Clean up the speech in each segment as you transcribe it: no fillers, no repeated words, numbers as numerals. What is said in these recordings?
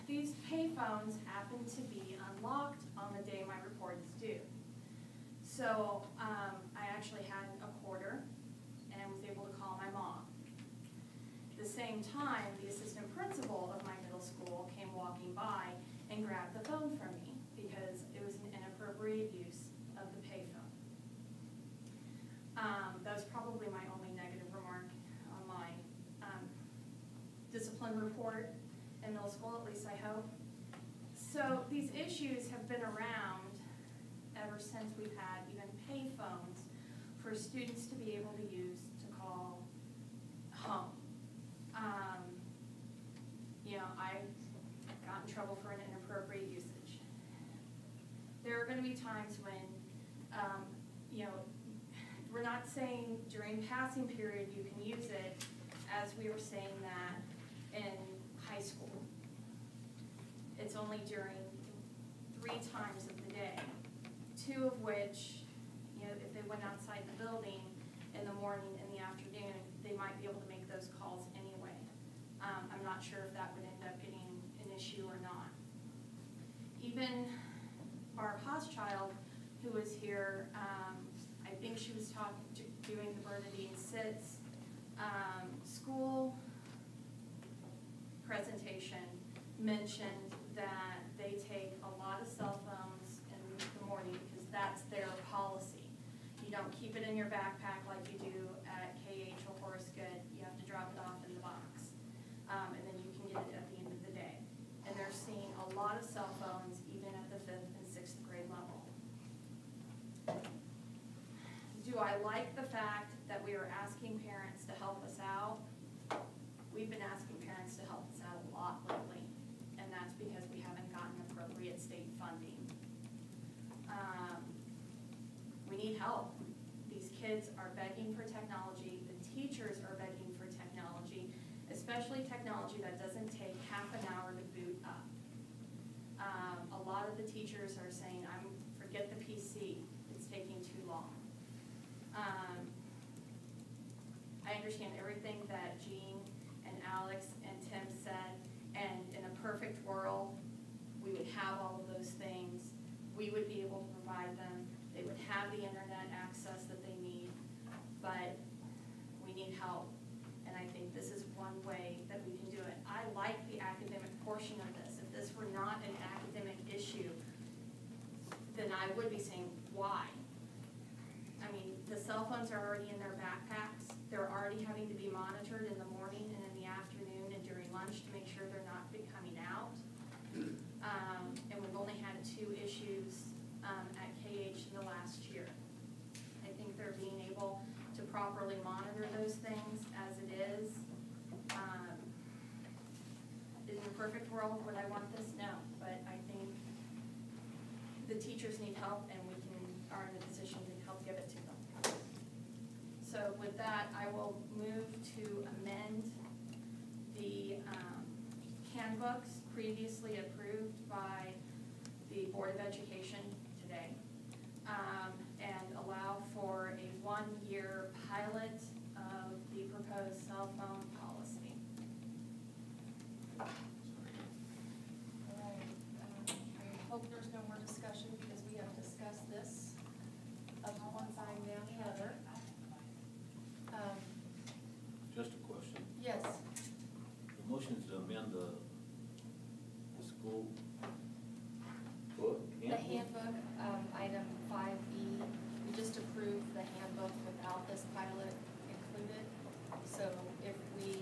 these payphones happen to be unlocked on the day my report is due. So I actually had a quarter and was able to call my mom. At the same time, the assistant principal of my middle school came walking by and grabbed the phone from me because it was an inappropriate use of the payphone. That was probably my only negative remark on my discipline report in middle school, at least I hope. So these issues have been around ever since we've had even payphones for students to be able to use to call home. I got in trouble for an inappropriate usage. There are going to be times when, we're not saying during passing period you can use it, as we were saying that in high school. It's only during 3 times of the day, 2 of which, if they went outside the building in the morning and the afternoon, they might be able to make those calls anyway. I'm not sure if that would end up getting an issue or not. Even Barb Hochschild, who was here, I think she was doing the Bernadine Sitz school presentation, mentioned that they take a lot of cell phones in the morning because that's their policy. You don't keep it in your backpack like you do at KH or Horace Good. You have to drop it off in the box, and then you can get it at the end of the day. And they're seeing a lot of cell phones even at the 5th and 6th grade level. Do I like the fact that we are asking parents to help us out? We've been asking parents to help us out a lot lately, and that's because we haven't gotten appropriate state funding. We need help. These kids are begging for technology. The teachers are begging for technology, especially technology that doesn't take half an hour to boot up. A lot of the teachers are saying, forget the PC, it's taking too long. I understand everything that Jean and Alex and Tim said, and in a perfect world, we would have all of those things. We would be able to provide them. They would have the internet access that they need, but we need help. And I think this is one way that we can do it. I like the academic portion of this. If this were not an academic issue, then I would be saying, why? I mean, the cell phones are already in their backpacks. They're already having to be monitored in the morning and in the afternoon and during lunch to make sure they're not coming out. And we've only had 2 issues at KH in the last year. I think they're being able to properly monitor those things as it is. In a perfect world, would I want this? No, but I think the teachers need help, and we are in a position to help give it to them. So with that, I will move to amend the handbooks previously approved by the Board of Education today, and allow for a 1-year pilot of the proposed cell phone policy. All right. I hope there's no more discussion because we have discussed this of one time down the other. Just a question. Yes. The motion is to amend the school book? The handbook, item 5E, we just approved the handbook without this pilot included. So if we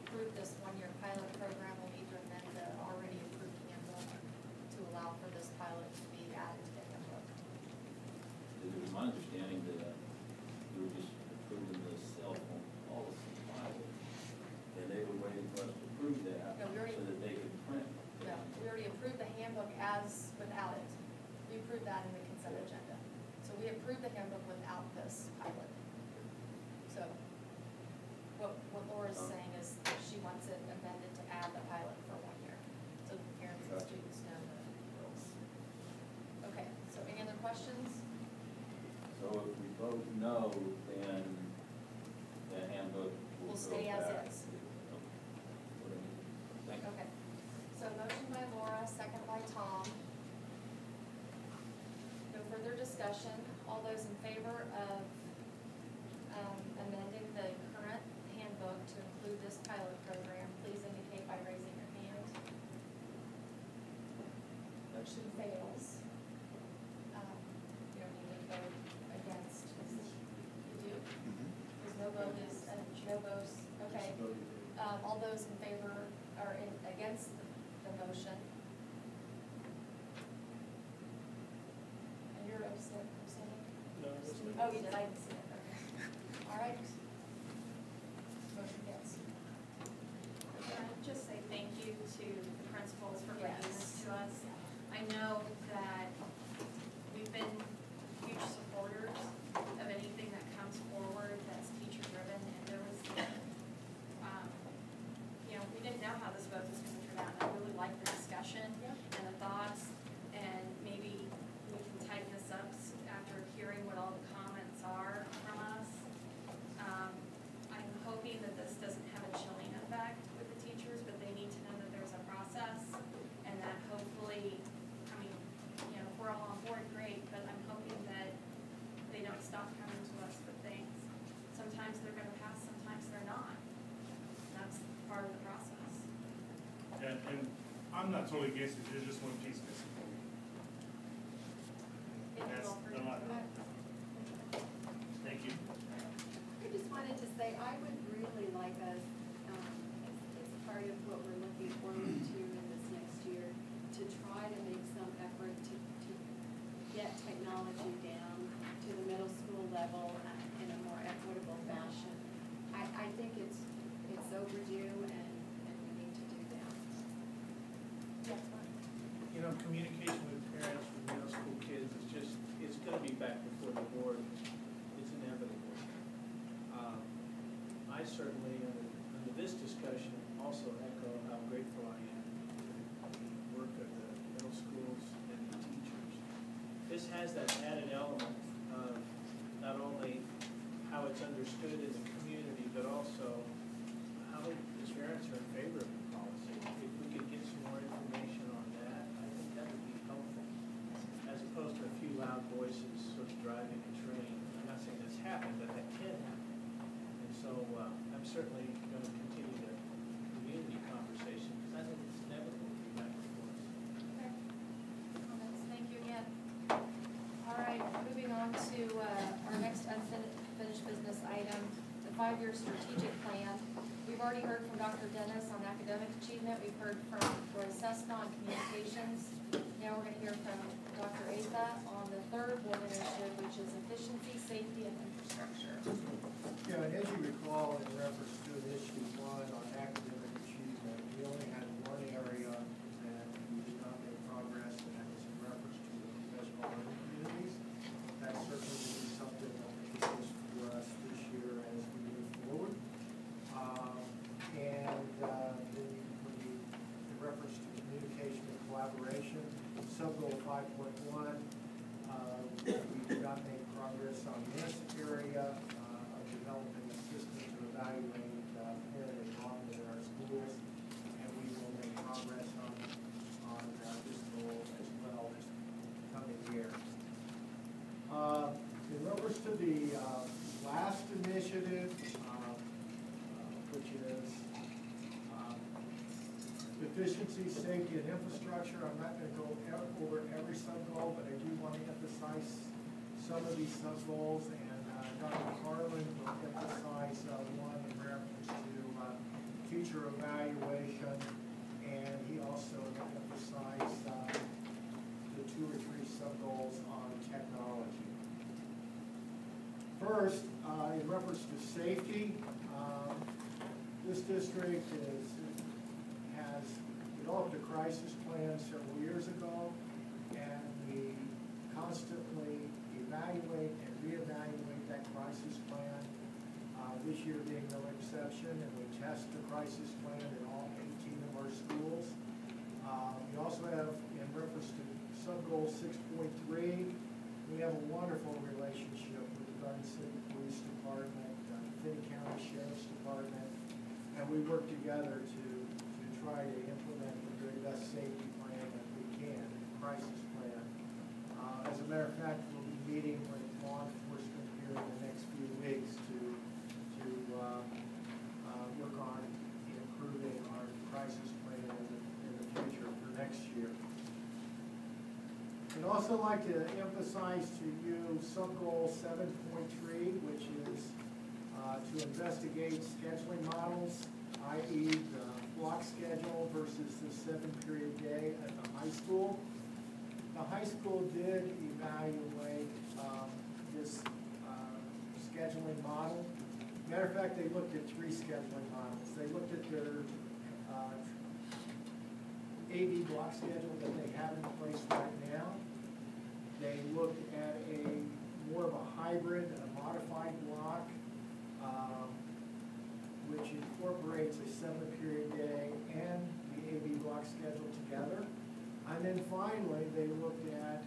approve this 1-year pilot program, we'll need to amend the already approved handbook to allow for this pilot to be added to the handbook. It was my understanding that we were just approving the cell phone policy pilot, and they were waiting for us to approve that No, we already- so that they could print. No, we already approved the handbook as without it. We approved that in the consent agenda. So we approved the handbook without this pilot. So what Laura's saying is that she wants it amended to add the pilot for 1 year. So the parents and Gotcha. students know the rules. Okay, so any other questions? So if we vote no, then the handbook will Will go stay as back. is. Thank you. Okay. So motion by Laura, second by Tom. No further discussion. All those in favor of amending the current handbook to include this pilot program, please indicate by raising your hand. Motion fails. You don't need to vote against. You do? Because no vote is, no votes, okay. All those in favor are against the motion. And you're abstaining? No, I wasn't. Oh, you did, I didn't see it, okay. All right. Motion gets. Can I just say thank you to the principals for bringing this Yes. to us? I know that we've been huge supporters of anything that comes forward that's teacher-driven, and there was, we didn't know how this vote was gonna turn out, and I really liked the discussion and the thoughts, and maybe we can tighten this up after hearing what all the comments are from us. I'm hoping that this doesn't have a chilling effect with the teachers, but they need to know that there's a process, and that hopefully, if we're all on board, great, but I'm hoping that they don't stop coming to us with things. Sometimes they're gonna pass, sometimes they're not. That's part of the process. And I'm not totally against it, there's just one piece missing. That's a lot. Thank you. I just wanted to say, I would really like us, as part of what we're looking forward to in this next year, to try to make some effort to get technology down to the middle school level in a more equitable fashion. I think it's overdue, and we need to do that. Yes, Mark. You know, communication with parents with middle school kids is just, it's gonna be back before the board. It's inevitable. I certainly, under this discussion, also echo how grateful I am for the work of the middle schools and the teachers. This has that added element of not only how it's understood in the community, but also how the parents are in favor of the policy. If we could get some more information on that, I think that would be helpful, as opposed to a few loud voices sort of driving a train. I'm not saying that's happened, but that can happen. And so I'm certainly going to continue the community conversation, because I think it's inevitable to be back and forth. Okay. Comments, thank you again. All right, moving on to our next unfinished business item, the 5-year strategic plan. We've already heard from Dr. Dennis on academic achievement. We've heard from Roy Cessna on communications. Now we're going to hear from Dr. Asa on the third board initiative, which is efficiency, safety, and infrastructure. Yeah, and as you recall, in reference to Initiative 1 on academic achievement, we only had one area that we did not make progress, and that was in reference to the professional learning communities. That certainly will be something that will be focused for us this year as we move forward. In reference to communication and collaboration, sub-goal 5.1, we did not make progress on this area of developing a system to evaluate parent involvement in our schools, and we will make progress on this goal as well this coming year. In reference to the last initiative, which is efficiency, safety, and infrastructure, I'm not going to go over every sub-goal, but I do want to emphasize some of these sub-goals, and Dr. Carlin will emphasize one in reference to teacher evaluation, and he also emphasized the 2 or 3 sub-goals on technology. First, in reference to safety, this district has developed a crisis plan several years ago, and we constantly evaluate and reevaluate that crisis plan. This year being no exception, and we test the crisis plan in all 18 of our schools. We also have, in reference to sub-goal 6.3, we have a wonderful relationship with the Garden City Police Department, Finney County Sheriff's Department, and we work together to try to implement the very best next year. I'd also like to emphasize to you sub-goal 7.3, which is to investigate scheduling models, i.e. the block schedule versus the 7-period day at the high school. The high school did evaluate this scheduling model. Matter of fact, they looked at 3 scheduling models. They looked at their AV block schedule that they have in place right now. They looked at more of a hybrid, a modified block, which incorporates a 7-period day and the AV block schedule together. And then finally, they looked at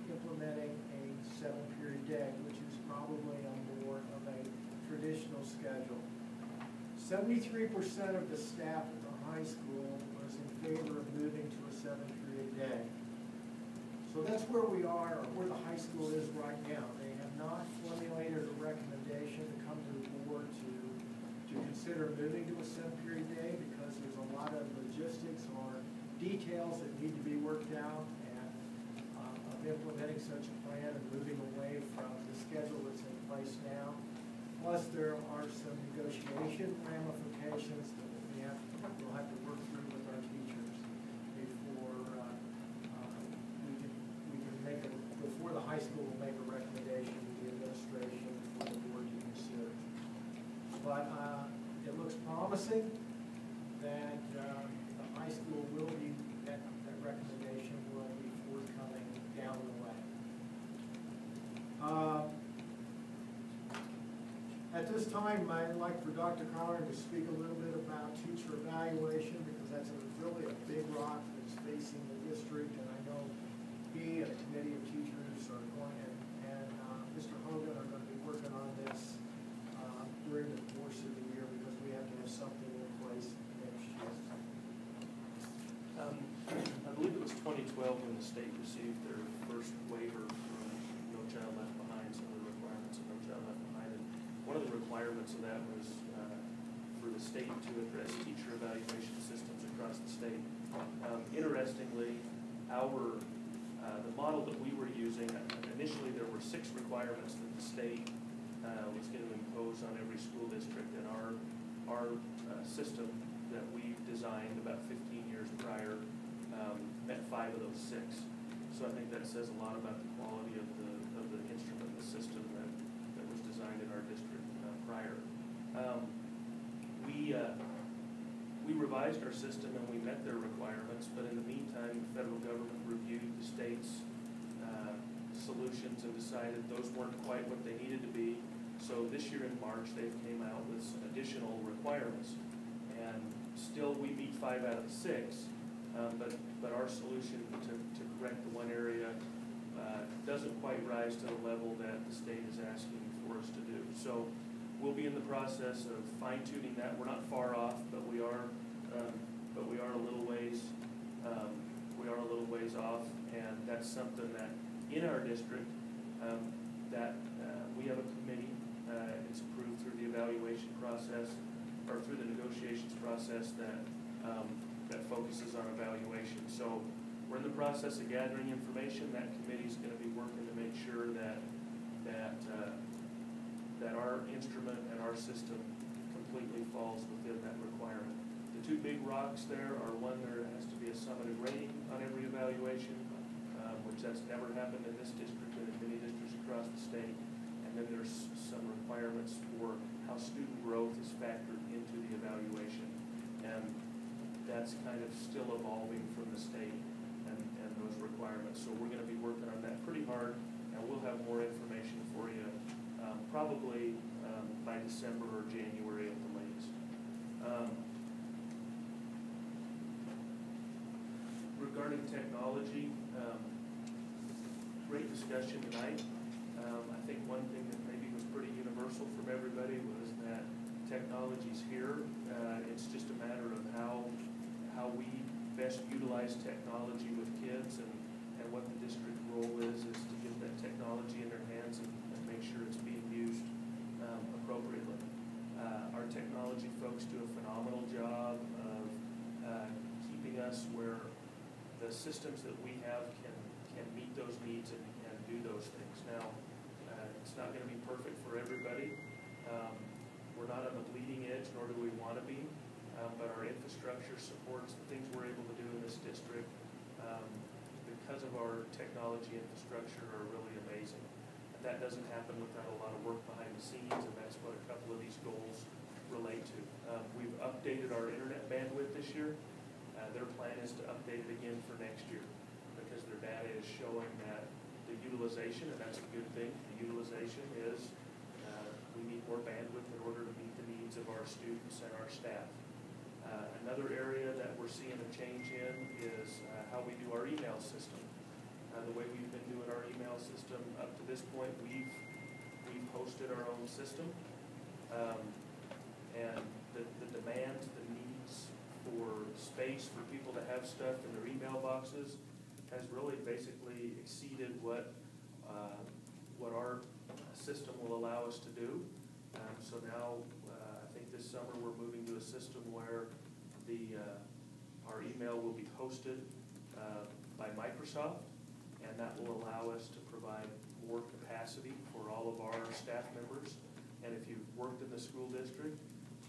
implementing a 7-period day, which is probably a more of a traditional schedule. 73% of the staff at the high school was in favor of moving to a 7-period day. So that's where we are, or where the high school is right now. They have not formulated a recommendation to come to the board to consider moving to a 7-period day because there's a lot of logistics or details that need to be worked out and of implementing such a plan and moving away from the schedule that's in place now. Plus, there are some negotiation ramifications that we'll have to work through with our teachers before the high school will make a recommendation to the administration for the board to consider. But it looks promising that the high school will be, that recommendation will be forthcoming down the way. At this time, I'd like for Dr. Collard to speak a little bit about teacher evaluation because that's really a big rock that's facing the district, and I know he and a committee of teachers are going, and Mr. Hogan are going to be working on this during the course of the year because we have to have something in place next year. I believe it was 2012 when the state received their first waiver from No Child Left Behind, some of the requirements of No Child Left Behind. And one of the requirements of that was for the state to address teacher evaluation systems across the state. Interestingly, the model that we were using, initially there were 6 requirements that the state was going to impose on every school district, and our system that we designed about 15 years prior met 5 of those 6. So I think that says a lot about the quality of the instrument, the system that was designed in our district prior. We revised our system and we met their requirements, but in the meantime, the federal government reviewed the state's solutions and decided those weren't quite what they needed to be. So this year in March, they came out with some additional requirements. And still, we meet 5 out of the 6, but our solution to correct the one area doesn't quite rise to the level that the state is asking for us to do. So we'll be in the process of fine-tuning that. We're not far off, but we are a little ways. We are a little ways off, and that's something that in our district we have a committee. It's approved through the evaluation process or through the negotiations process that focuses on evaluation. So we're in the process of gathering information. That committee is going to be working to make sure that our instrument and our system completely falls within that requirement. The 2 big rocks there are, one, there has to be a summative rating on every evaluation, which that's never happened in this district and in many districts across the state. And then there's some requirements for how student growth is factored into the evaluation. And that's kind of still evolving from the state and those requirements. So we're going to be working on that pretty hard, and we'll have more information for you probably by December or January at the latest. Regarding technology, great discussion tonight. I think one thing that maybe was pretty universal from everybody was that technology's here. It's just a matter of how we best utilize technology with kids, and what the district role is to get that technology in their hands and make sure it's being used appropriately. Our technology folks do a phenomenal job of keeping us where the systems that we have can meet those needs and do those things. Now, it's not gonna be perfect for everybody. We're not on the bleeding edge, nor do we want to be, but our infrastructure supports the things we're able to do in this district because of our technology infrastructure are really amazing. And that doesn't happen without a lot of work behind the scenes, and that's what a couple of these goals relate to. We've updated our internet bandwidth this year. Their plan is to update it again for next year because their data is showing that the utilization, and that's a good thing, the utilization is we need more bandwidth in order to meet the needs of our students and our staff. Another area that we're seeing a change in is how we do our email system. The way we've been doing our email system up to this point, we've hosted our own system. And the demands, the needs for space for people to have stuff in their email boxes has really basically exceeded what our system will allow us to do. So now, I think this summer we're moving to a system where our email will be hosted by Microsoft, and that will allow us to provide more capacity for all of our staff members. And if you've worked in the school district,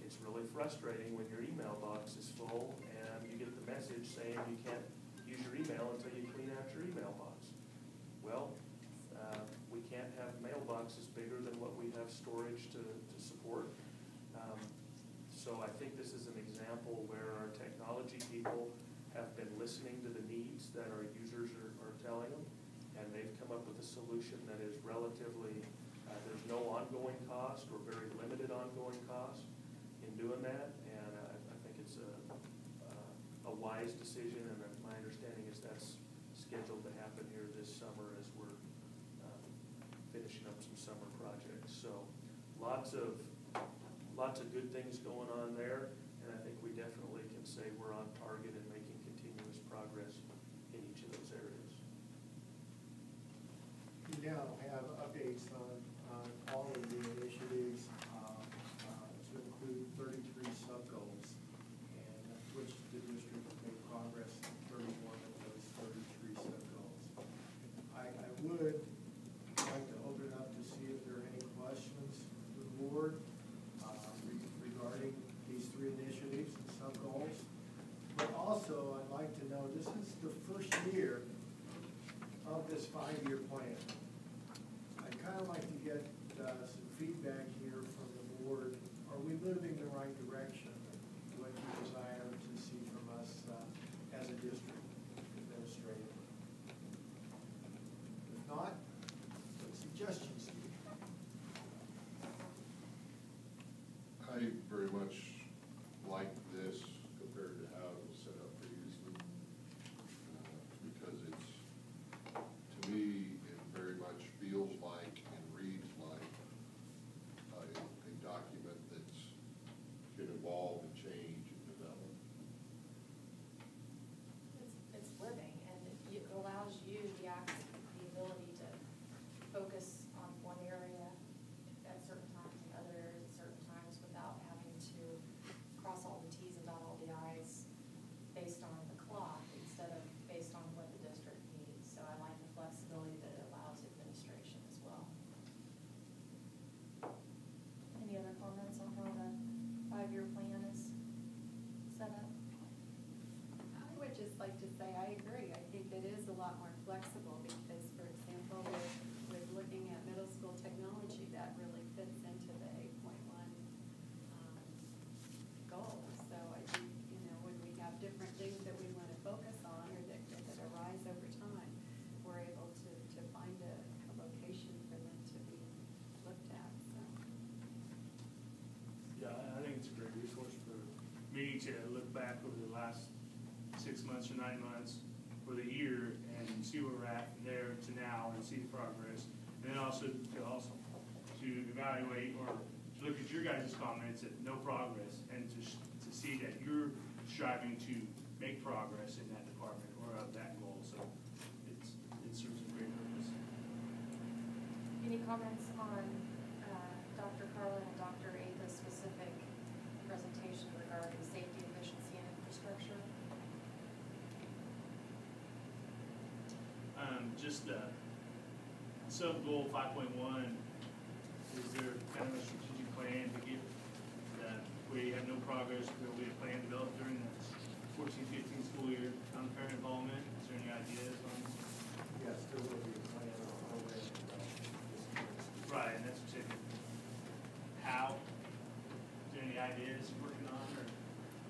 it's really frustrating when your email box is full and you get the message saying you can't use your email until you clean out your email box. Well, we can't have mailboxes bigger than what we have storage to support. So I think this is an example where our technology people have been listening to the needs that our users are telling them, and they've come up with a solution that is relatively, there's no ongoing cost or very limited ongoing cost in doing that, and I think it's a wise decision, and my understanding is that's scheduled to happen here this summer as we're finishing up some summer projects. So lots of good things going on there, and I think we definitely can say we're on target and making continuous progress in each of those areas. We now have updates on all of the initiatives to include 33 sub-goals, and which the district has made progress in 31 of those 33 sub-goals. I would like to open it up to see if there are any questions from the board regarding these 3 initiatives and sub-goals. But also, I'd like to know, this is the first year of this 5-year plan. I'd kind of like to get some feedback here from the board. Are we moving in the right direction? What you desire to see from us as a district administratively? If not, what suggestions do you have? I very much like this compared to how it was set up previously, because it's, to me, it very much feels like and reads like a document that's can evolve and change and develop. It's living, and it allows you the ability to focus on one area at certain times and other areas at certain times without having to cross all the T's and dot all the I's based on the clock instead of based on what the district needs. So I like the flexibility that it allows administration as well. Any other comments on how the 5-year plan is set up? I would just like to say, I agree. I think it is a lot more flexible because, for example, with looking at middle school technology, that really fits into the 8.1 goal. So I think, when we have different things that we want to focus on or that arise over time, we're able to find a location for them to be looked at. So. Yeah, I think it's a great resource for me to look back over the last 6 months or 9 months for the year and see where we're at from there to now and see the progress. And then also to evaluate or to look at your guys' comments at no progress and to see that you're striving to make progress in that department or of that goal. So it serves a great purpose. Any comments on Dr. Carlin and Dr. Ava's specific presentation regarding safety, efficiency, and infrastructure? Just sub-goal 5.1, is there kind of a strategic plan to get, where you have no progress, there will be a plan developed during the 14-15 school year on parent involvement? Is there any ideas on? Yes, there will be a plan on program development. Right, and that's what you said. How? Is there any ideas you're working on, or?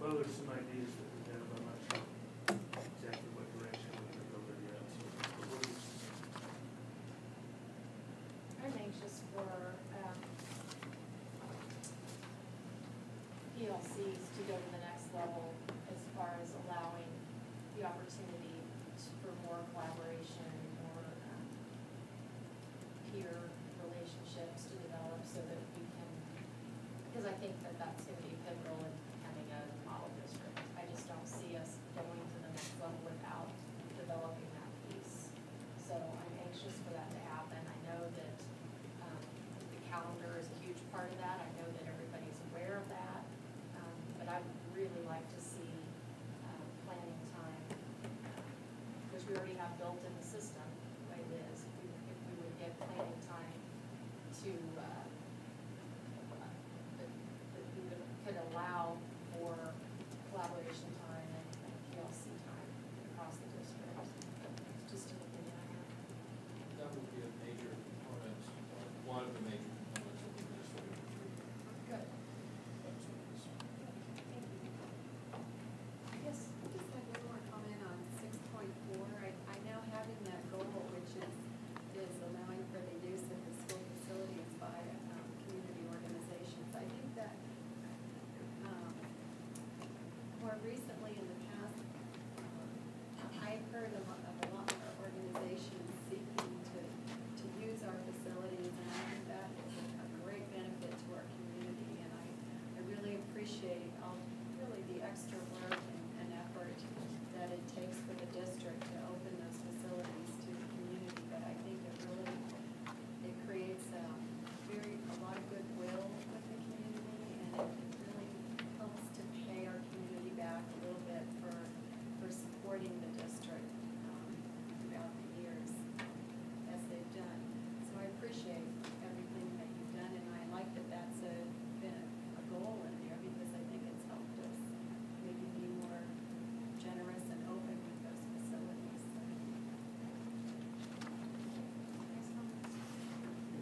Well, there's some ideas that we have, I'm not sure exactly what direction we're gonna go there yet, so. But what is- I'm anxious for, PLCs to go to the next level as far as allowing the opportunity for more collaboration, more, peer relationships to develop so that we can, because I think that that's gonna be pivotal in becoming a model district. I just don't see us going to the next level without developing that piece. So I'm anxious for that to happen. I know that, the calendar is a huge part of that. I know that everybody's aware of that. But I would really like to see, planning time, which we already have built in the system, the way it is. If we would get planning time to, that we could allow for collaboration time and PLC time across the district. Just an opinion I have. That would be a major component, one of the major components of the administrative retreat. Good. That's what it is. Yes. I just had one more comment on 6.4. I now having that goal, which is allowing for the use of the school facilities by community organizations. I think that more recently in the past, I've heard of a lot more organizations seeking to use our facilities, and I think that is a great benefit to our community. And I really appreciate the extra work and effort that it takes for the district to open those facilities to the community. But I think it creates a lot of goodwill with the community, and it really helps to pay our community back a little bit for supporting the district throughout the years as they've done. So I appreciate everything that you've done, and I like that that's been a goal in there, because I think it's helped us maybe be more generous and open with those facilities.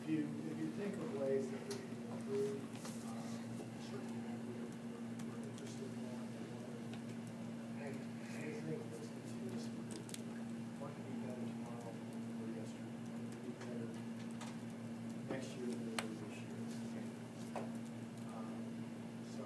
If you think of ways that we can improve, certainly we're interested in that. And I think this continues to be, what can be better tomorrow or yesterday? What can be better next year than it is this year? So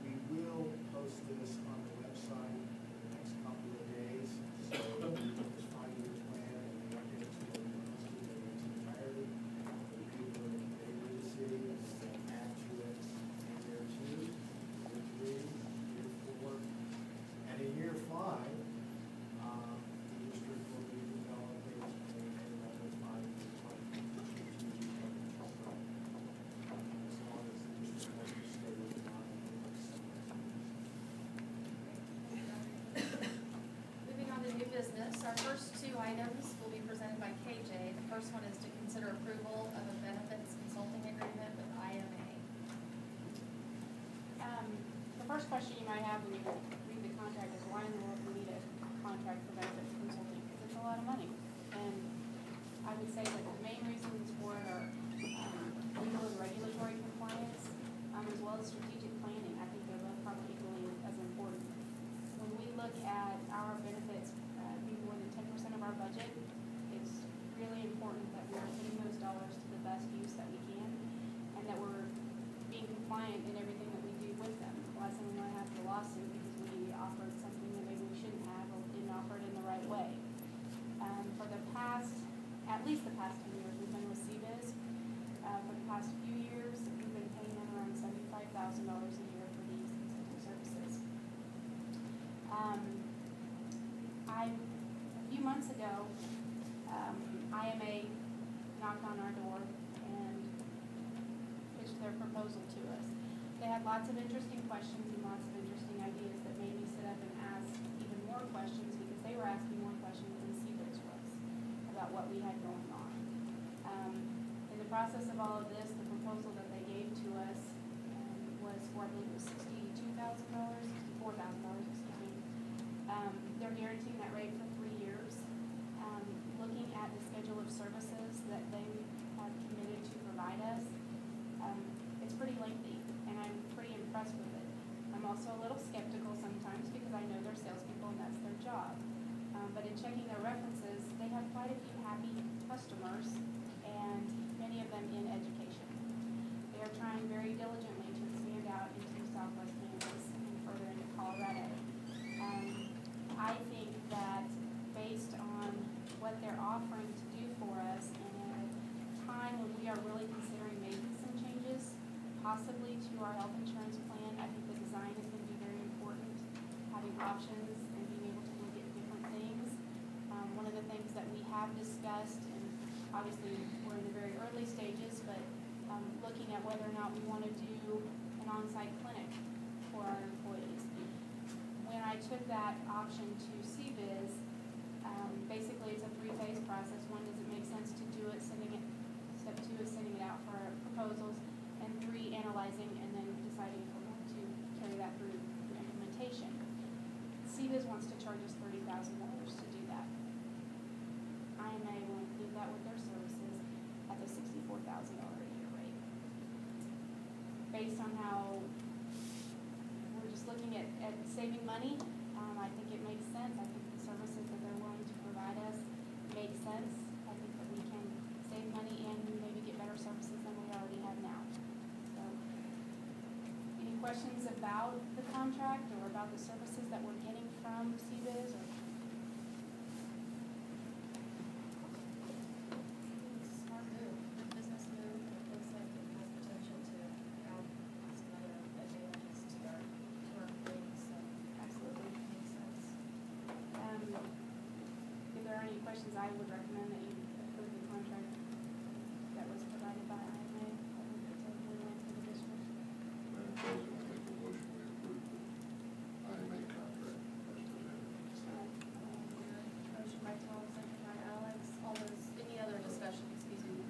we will post this on the website in the next couple of days. So this 5-year plan and the updates will be posted in its entirety. For the people in the community of the city, and we'll add to it in year 2, year 3, year 4, and in year 5, the district will be developing another 5-year plan. As long as the district wants to stay with the line. Moving on to new business, our first two items will be presented by KJ. The first one is to consider approval of a benefits consulting agreement with IMA. The first question you might have when you read the contract is, why in the world do we need a contract for benefits consulting? Because it's a lot of money. And I would say that the main reasons for it are legal and regulatory compliance, as well as strategic planning. I think they're both probably equally as important. When we look at our benefits being more than 10% of our budget, it's really important that we're putting those dollars to the best use that we can, and that we're being compliant in everything that we do with them. Last time we might have a lawsuit because we offered something that maybe we shouldn't have or didn't offer it in the right way. For the past, at least the past 10 years, we've been with CBIZ. For the past few years, we've been paying them around $75,000 a year for these consulting services. A few months ago, IMA knocked on our door and pitched their proposal to us. They had lots of interesting questions and lots of interesting ideas that made me sit up and ask even more questions, because they were asking more questions than CBIZ was. about what we had going on. In the process of all of this, the proposal that they gave to us was for, I believe it was $62,000, $64,000, excuse me. They're guaranteeing that rate for 3 years. Looking at the schedule of services that they have committed to provide us, it's pretty lengthy, and I'm pretty impressed with it. I'm also a little skeptical sometimes because I know they're salespeople and that's their job. But in checking their references, they have quite a few happy customers, and many of them in education. They are trying very diligently to expand out into Southwest Kansas and further into Colorado. I think that based on what they're offering to do for us in a time when we are really considering making some changes, possibly to our health insurance plan, I think the design is going to be very important, having options and being able to look at different things. One of the things that we have discussed, and obviously we're in the very early stages, but looking at whether or not we want to do an on-site clinic for our employees. When I took that option to CBIZ, basically it's a 3-phase process. 1, does it make sense to do it, step 2 is sending it out for proposals, and 3, analyzing and then deciding if we're going to carry that through implementation. CBIZ wants to charge us $30,000 to do that. IMA will include that with their services at the $64,000 a year rate. Based on how we're just looking at saving money, I think it makes sense. I think the services that they're willing to provide us make sense. I think that we can save money and maybe get better services than we already have now. So, any questions about the contract or about the services that we're getting from CBIZ? Or Smart move, good business move. It looks like it has potential to add some other advantages to our employees, so absolutely. makes sense. If there are any questions, I would recommend that you approve the contract that was provided by IMA. I think it's a win-win for the district. Madam President, I make a motion we approve the IMA contract as presented. Motion by Tom, second by Alex. All those, any other discussion, excuse me?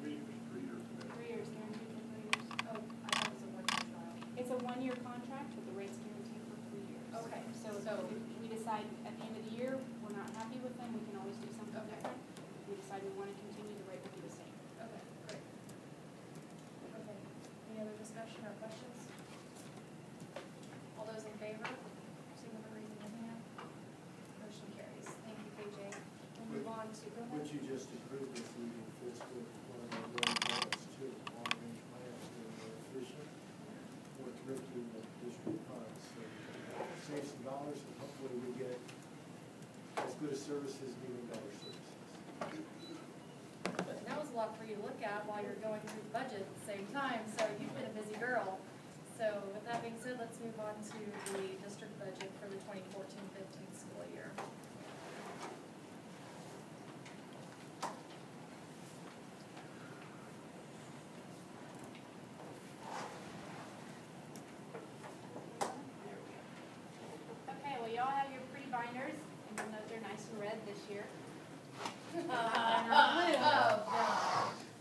3 years, 3 years. 3 years, guaranteed for 3 years. Oh, I thought it was a one-year trial. It's a 1-year contract with the rates guaranteed for 3 years. Okay, So so- if we decide at the end of the year, we're not happy with them, we can always do something Okay. different. If we decide we want to continue, the rate will be the same. Okay, great. Okay, any other discussion or questions? All those in favor, signal by raising your hand. Motion carries. Thank you, KJ. We'll move on to, go What ahead. you just approved this evening fits with one of our grand goals too, long-range plans to be more efficient, more thrifty with district funds. So save some dollars and hopefully we get as good a services, even better services. That was a lot for you to look at while you're going through the budget at the same time, so you've been a busy girl. So with that being said, let's move on to the district budget for the 2014-15 school year. Okay, well, y'all have your pretty binders, and you'll note they're nice and red this year.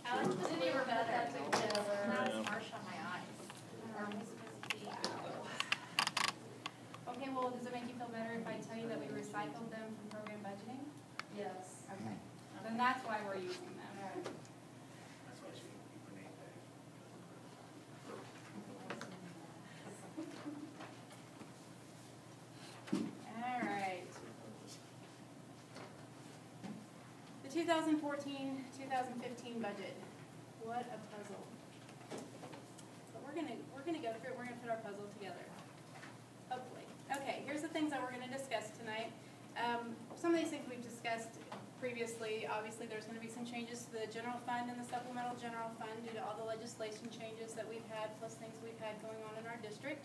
Alex, didn't even put that together. Now it's harsh on my eyes. Okay, well, does it make you feel better if I tell you that we recycled them from program budgeting? Yes. Okay, then that's why we're using them. That's why she won't keep her name back. All right. The 2014-2015 budget. What a puzzle. But we're gonna go through it. We're gonna put our puzzle together. Hopefully. Okay, here's the things that we're gonna discuss tonight. Some of these things we've discussed previously. Obviously, there's gonna be some changes to the general fund and the supplemental general fund due to all the legislation changes that we've had, plus things we've had going on in our district.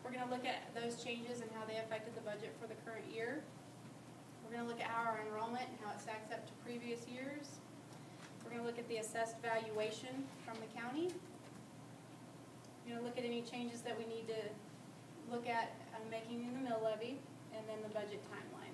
We're gonna look at those changes and how they affected the budget for the current year. We're gonna look at our enrollment and how it stacks up to previous years. We're gonna look at the assessed valuation from the county. We're gonna look at any changes that we need to look at making in the mill levy, and then the budget timeline.